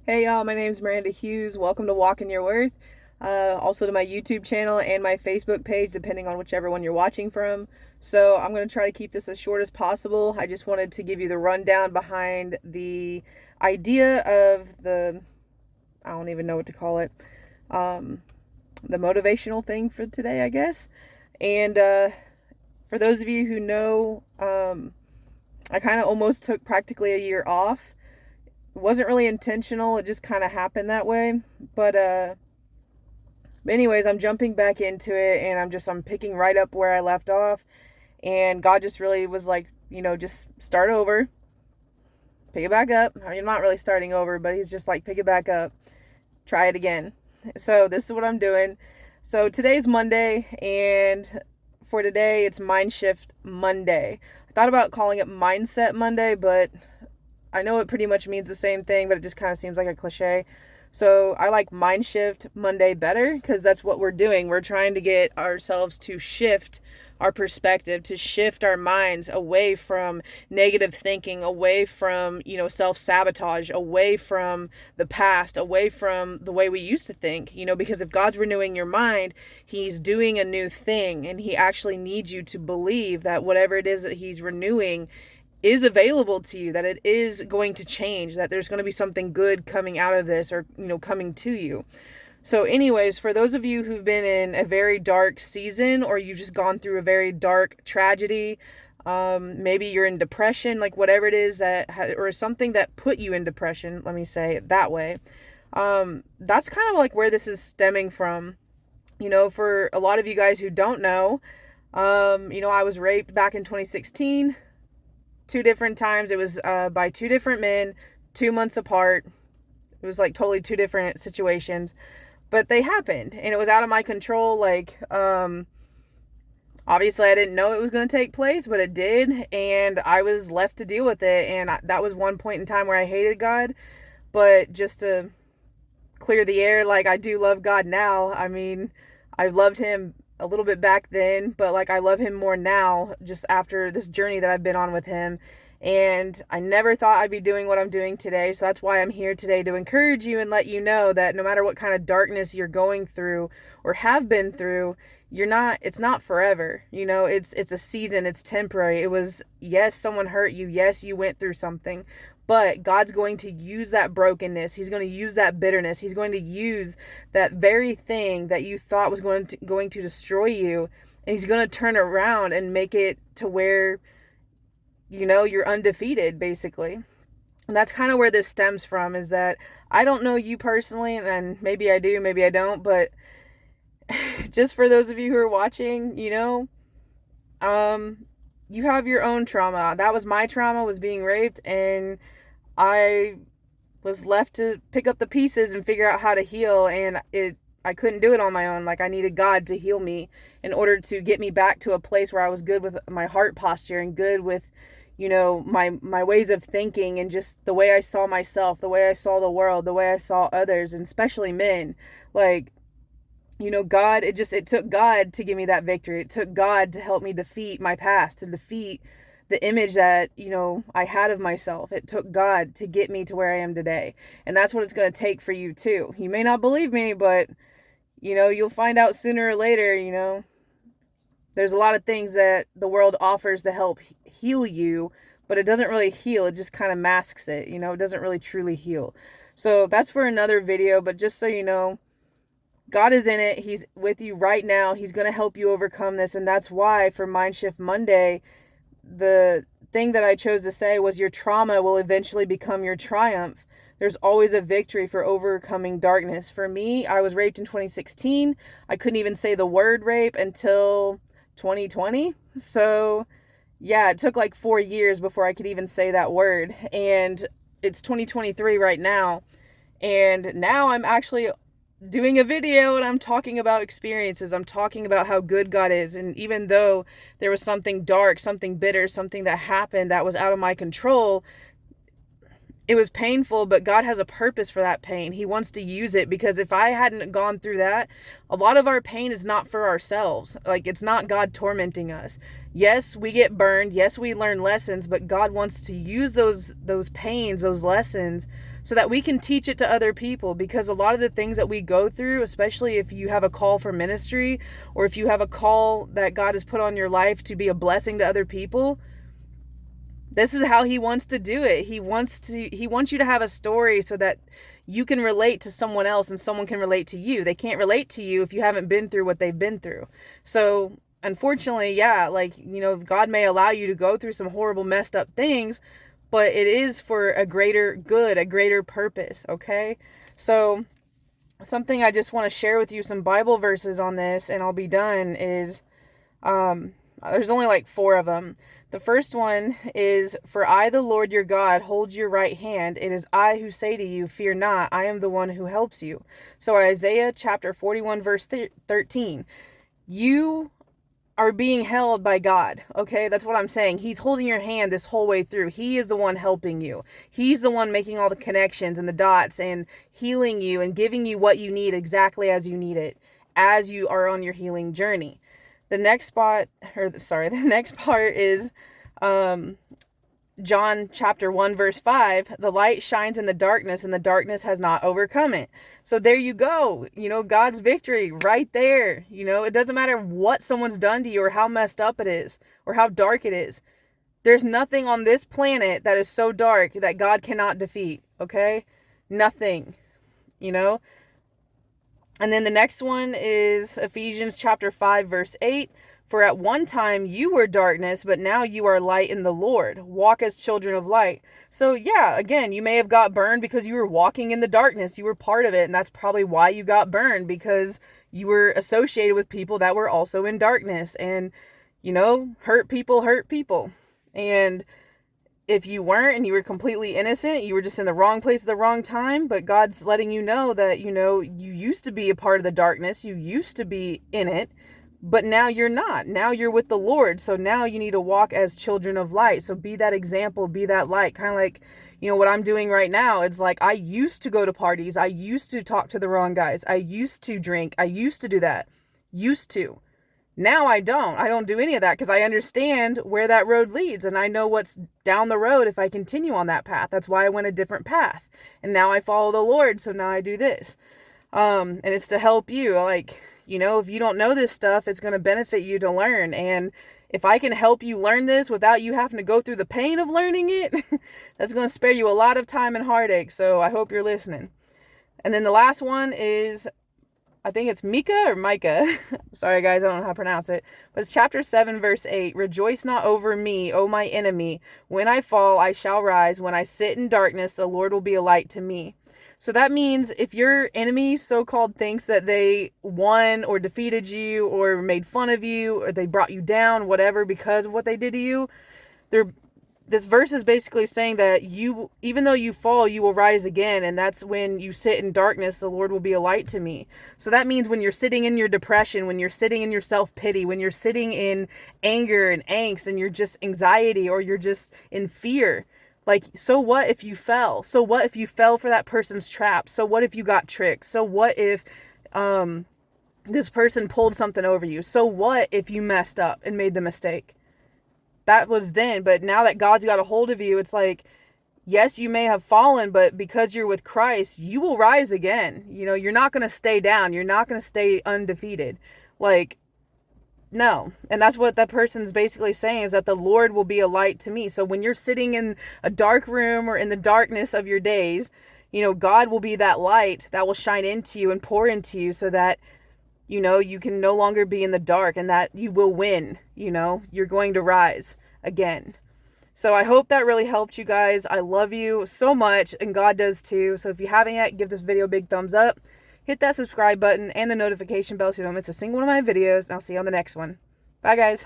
Hey y'all, my name is Miranda Hughes. Welcome to Walk in Your Worth. Also to my YouTube channel and my Facebook page, depending on whichever one you're watching from. So I'm going to try to keep this as short as possible. I just wanted to give you the rundown behind the idea of I don't even know what to call it, um, the motivational thing for today, I guess. And for those of you who know, I kind of almost took practically a year off. It wasn't really intentional, it just kind of happened that way. But anyways, I'm jumping back into it, and I'm picking right up where I left off. And God just really was like, just start over, pick it back up. I mean, I'm not really starting over, but he's just like, pick it back up, try it again. So this is what I'm doing. So today's Monday, and for today it's Mind Shift Monday. I thought about calling it Mindset Monday, but I know it pretty much means the same thing, but it just kind of seems like a cliche. So I like Mind Shift Monday better because that's what we're doing. We're trying to get ourselves to shift our perspective, to shift our minds away from negative thinking, away from, self-sabotage, away from the past, away from the way we used to think, because if God's renewing your mind, he's doing a new thing, and he actually needs you to believe that whatever it is that he's renewing is available to you, that it is going to change, that there's going to be something good coming out of this, or coming to you. So anyways, for those of you who've been in a very dark season, or you've just gone through a very dark tragedy, maybe you're in depression, like whatever it is or something that put you in depression, let me say it that way. That's kind of like where this is stemming from. For a lot of you guys who don't know, I was raped back in 2016. Two different times. It was by two different men, 2 months apart. It was like totally two different situations, but they happened, and it was out of my control. Like, obviously I didn't know it was going to take place, but it did, and I was left to deal with it. And that was one point in time where I hated God. But just to clear the air, like, I do love God now. I mean, I loved him a little bit back then, but like I love him more now, just after this journey that I've been on with him. And I never thought I'd be doing what I'm doing today. So that's why I'm here today, to encourage you and let you know that no matter what kind of darkness you're going through or have been through, it's not forever. It's a season, it's temporary. It was, yes, someone hurt you. Yes, you went through something, but God's going to use that brokenness. He's going to use that bitterness. He's going to use that very thing that you thought was going to destroy you, and he's going to turn around and make it to where, you're undefeated, basically. And that's kind of where this stems from, is that I don't know you personally, and maybe I do, maybe I don't, but just for those of you who are watching, you have your own trauma. That was my trauma, was being raped, and I was left to pick up the pieces and figure out how to heal. And I couldn't do it on my own. Like, I needed God to heal me in order to get me back to a place where I was good with my heart posture, and good with, my ways of thinking, and just the way I saw myself, the way I saw the world, the way I saw others, and especially men. Like, God, it took God to give me that victory. It took God to help me defeat my past, to defeat the image that, I had of myself. It took God to get me to where I am today. And that's what it's going to take for you too. You may not believe me, but, you'll find out sooner or later. There's a lot of things that the world offers to help heal you, but it doesn't really heal. It just kind of masks it. It doesn't really truly heal. So that's for another video, but just so you know, God is in it. He's with you right now. He's going to help you overcome this. And that's why for Mind Shift Monday, the thing that I chose to say was, your trauma will eventually become your triumph. There's always a victory for overcoming darkness. For me, I was raped in 2016. I couldn't even say the word rape until 2020. So yeah, it took like 4 years before I could even say that word. And it's 2023 right now. And now I'm actually doing a video, and I'm talking about experiences. I'm talking about how good God is. And even though there was something dark, something bitter, something that happened that was out of my control, it was painful, but God has a purpose for that pain. He wants to use it, because if I hadn't gone through that, a lot of our pain is not for ourselves. Like, it's not God tormenting us. Yes, we get burned. Yes, we learn lessons, but God wants to use those pains, those lessons, so that we can teach it to other people. Because a lot of the things that we go through, especially if you have a call for ministry, or if you have a call that God has put on your life to be a blessing to other people, this is how he wants to do it. He wants you to have a story so that you can relate to someone else and someone can relate to you. They can't relate to you if you haven't been through what they've been through. So unfortunately, yeah, like, God may allow you to go through some horrible, messed up things, but it is for a greater good, a greater purpose. Okay. So something I just want to share with you, some Bible verses on this, and I'll be done, is, there's only like 4 of them. The first one is, "For I, the Lord your God, hold your right hand. It is I who say to you, fear not, I am the one who helps you." So Isaiah chapter 41, verse 13. You are being held by God. Okay, that's what I'm saying. He's holding your hand this whole way through. He is the one helping you. He's the one making all the connections and the dots and healing you and giving you what you need exactly as you need it, as you are on your healing journey. The next part is John chapter 1, verse 5. "The light shines in the darkness, and the darkness has not overcome it." So there you go. God's victory right there. It doesn't matter what someone's done to you, or how messed up it is, or how dark it is. There's nothing on this planet that is so dark that God cannot defeat. Okay? Nothing. And then the next one is Ephesians chapter 5, verse 8. "For at one time you were darkness, but now you are light in the Lord. Walk as children of light." So yeah, again, you may have got burned because you were walking in the darkness. You were part of it, and that's probably why you got burned, because you were associated with people that were also in darkness. And, hurt people hurt people. And if you weren't, and you were completely innocent, you were just in the wrong place at the wrong time. But God's letting you know that, you used to be a part of the darkness. You used to be in it, but now you're not. Now you're with the Lord. So now you need to walk as children of light. So be that example, be that light. Kind of like, what I'm doing right now. It's like, I used to go to parties. I used to talk to the wrong guys. I used to drink. I used to do that. Used to. Now I don't do any of that, because I understand where that road leads, and I know what's down the road if I continue on that path. That's why I went a different path, and now I follow the Lord. So now I do this, and it's to help you. Like, if you don't know this stuff, it's going to benefit you to learn. And if I can help you learn this without you having to go through the pain of learning it, that's going to spare you a lot of time and heartache. So I hope you're listening. And then the last one is, I think it's Micah or Micah. Sorry, guys, I don't know how to pronounce it. But it's chapter 7, verse 8. "Rejoice not over me, O my enemy. When I fall, I shall rise. When I sit in darkness, the Lord will be a light to me." So that means if your enemy so-called thinks that they won or defeated you or made fun of you or they brought you down, whatever, because of what they did to you, this verse is basically saying that even though you fall, you will rise again. And that's when you sit in darkness, the Lord will be a light to me. So that means when you're sitting in your depression, when you're sitting in your self-pity, when you're sitting in anger and angst, and you're just anxiety, or you're just in fear, like, so what if you fell? So what if you fell for that person's trap? So what if you got tricked? So what if this person pulled something over you? So what if you messed up and made the mistake? That was then, but now that God's got a hold of you, it's like, yes, you may have fallen, but because you're with Christ, you will rise again. You're not going to stay down. You're not going to stay undefeated. Like, no. And that's what that person's basically saying, is that the Lord will be a light to me. So when you're sitting in a dark room or in the darkness of your days, God will be that light that will shine into you and pour into you, so that you can no longer be in the dark, and that you will win. You're going to rise again. So I hope that really helped you guys. I love you so much, and God does too. So if you haven't yet, give this video a big thumbs up. Hit that subscribe button and the notification bell so you don't miss a single one of my videos. And I'll see you on the next one. Bye, guys.